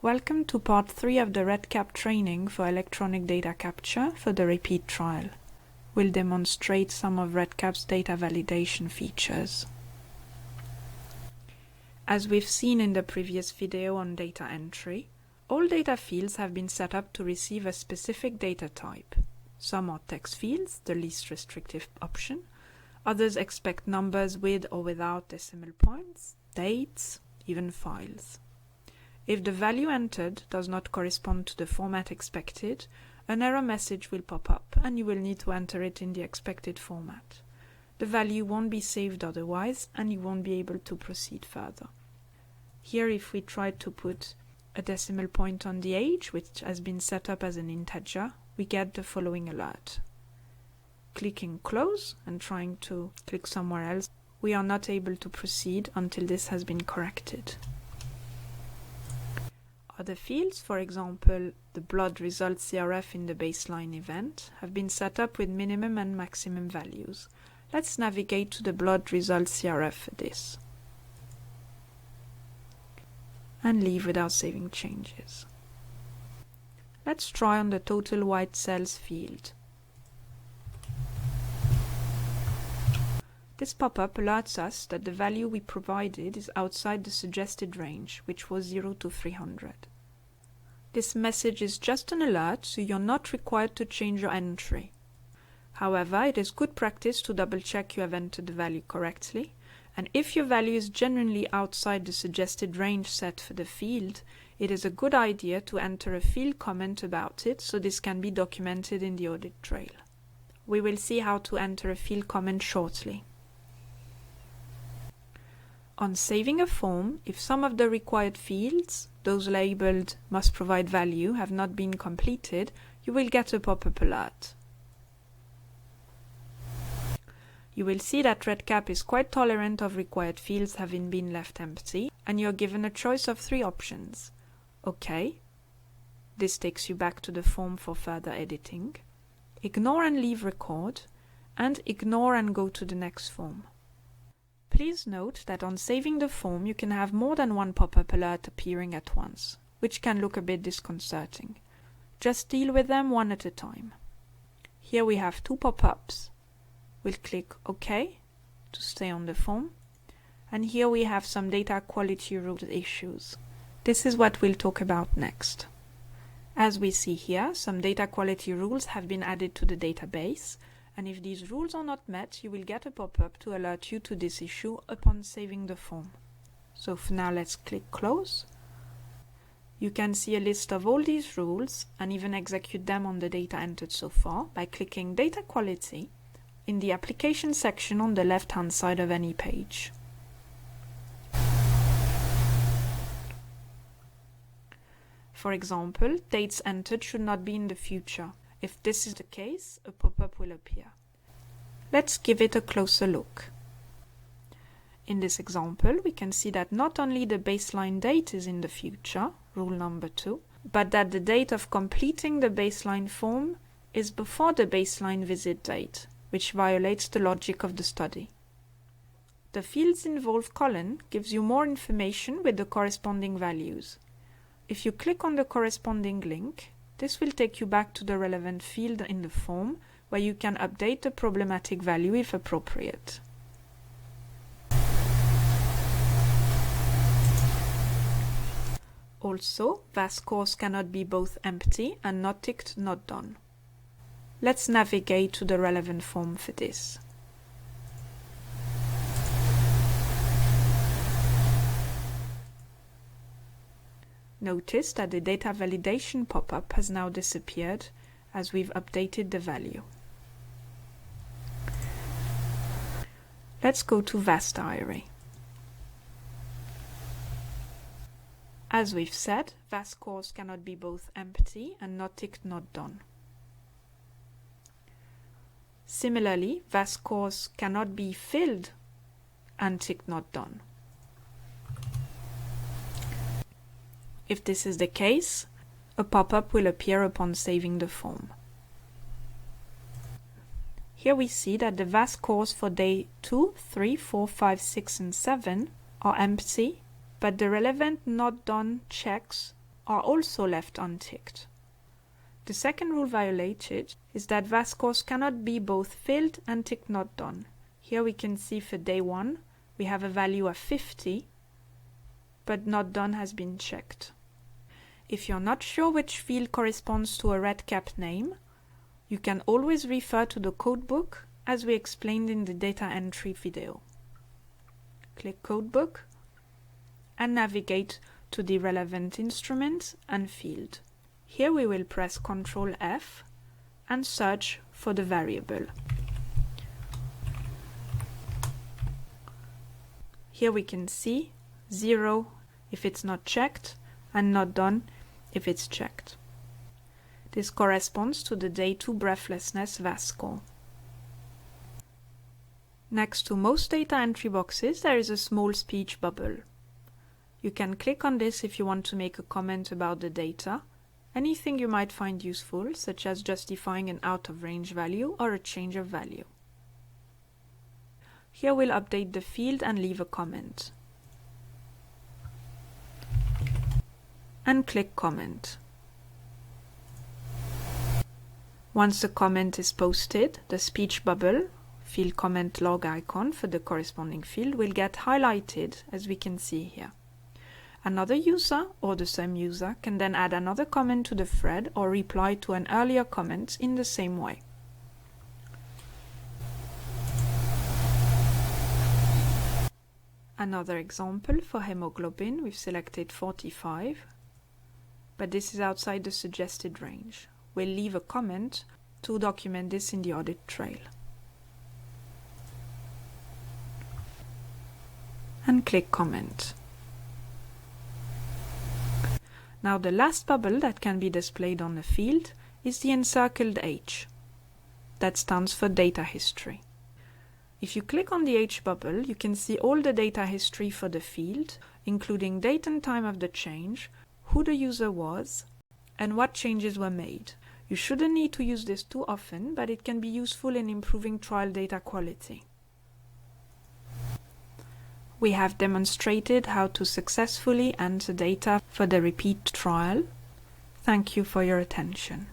Welcome to part 3 of the REDCap training for electronic data capture for the repeat trial. We'll demonstrate some of REDCap's data validation features. As we've seen in the previous video on data entry, all data fields have been set up to receive a specific data type. Some are text fields, the least restrictive option. Others expect numbers with or without decimal points, dates, even files. If the value entered does not correspond to the format expected, an error message will pop up and you will need to enter it in the expected format. The value won't be saved otherwise and you won't be able to proceed further. Here, if we try to put a decimal point on the age, which has been set up as an integer, we get the following alert. Clicking close and trying to click somewhere else, we are not able to proceed until this has been corrected. Other fields, for example, the blood result CRF in the baseline event, have been set up with minimum and maximum values. Let's navigate to the blood result CRF for this. And leave without saving changes. Let's try on the total white cells field. This pop-up alerts us that the value we provided is outside the suggested range, which was 0 to 300. This message is just an alert, so you're not required to change your entry. However, it is good practice to double-check you have entered the value correctly, and if your value is genuinely outside the suggested range set for the field, it is a good idea to enter a field comment about it so this can be documented in the audit trail. We will see how to enter a field comment shortly. On saving a form, if some of the required fields, those labeled must provide value, have not been completed, you will get a pop-up alert. You will see that REDCap is quite tolerant of required fields having been left empty, and you're given a choice of 3 options. OK. This takes you back to the form for further editing. Ignore and leave record, and ignore and go to the next form. Please note that on saving the form you can have more than one pop-up alert appearing at once, which can look a bit disconcerting. Just deal with them one at a time. Here we have 2 pop-ups. We'll click OK to stay on the form, and here we have some data quality rule issues. This is what we'll talk about next. As we see here, some data quality rules have been added to the database, and if these rules are not met, you will get a pop-up to alert you to this issue upon saving the form. So for now, let's click close. You can see a list of all these rules and even execute them on the data entered so far by clicking Data Quality in the Application section on the left-hand side of any page. For example, dates entered should not be in the future. If this is the case, a pop-up will appear. Let's give it a closer look. In this example, we can see that not only the baseline date is in the future, rule number 2, but that the date of completing the baseline form is before the baseline visit date, which violates the logic of the study. The Fields Involved column gives you more information with the corresponding values. If you click on the corresponding link, this will take you back to the relevant field in the form where you can update the problematic value if appropriate. Also, VAS scores cannot be both empty and not ticked not done. Let's navigate to the relevant form for this. Notice that the data validation pop-up has now disappeared as we've updated the value. Let's go to VAS diary. As we've said, VAS scores cannot be both empty and not ticked not done. Similarly, VAS scores cannot be filled and ticked not done. If this is the case, a pop-up will appear upon saving the form. Here we see that the VAS scores for day 2, 3, 4, 5, 6, and 7 are empty, but the relevant not done checks are also left unticked. The second rule violated is that VAS scores cannot be both filled and ticked not done. Here we can see for day 1 we have a value of 50, but not done has been checked. If you're not sure which field corresponds to a REDCap name, you can always refer to the codebook as we explained in the data entry video. Click Codebook and navigate to the relevant instrument and field. Here we will press Ctrl F and search for the variable. Here we can see 0 if it's not checked and not done if it's checked. This corresponds to the day 2 breathlessness VAS score. Next to most data entry boxes there is a small speech bubble. You can click on this if you want to make a comment about the data, anything you might find useful, such as justifying an out-of-range value or a change of value. Here we'll update the field and leave a comment. And click Comment. Once the comment is posted, the speech bubble, field comment log icon for the corresponding field, will get highlighted, as we can see here. Another user or the same user can then add another comment to the thread or reply to an earlier comment in the same way. Another example for hemoglobin, we've selected 45, but this is outside the suggested range. We'll leave a comment to document this in the audit trail. And click Comment. Now the last bubble that can be displayed on the field is the encircled H. That stands for data history. If you click on the H bubble, you can see all the data history for the field, including date and time of the change, who the user was, and what changes were made. You shouldn't need to use this too often, but it can be useful in improving trial data quality. We have demonstrated how to successfully enter data for the repeat trial. Thank you for your attention.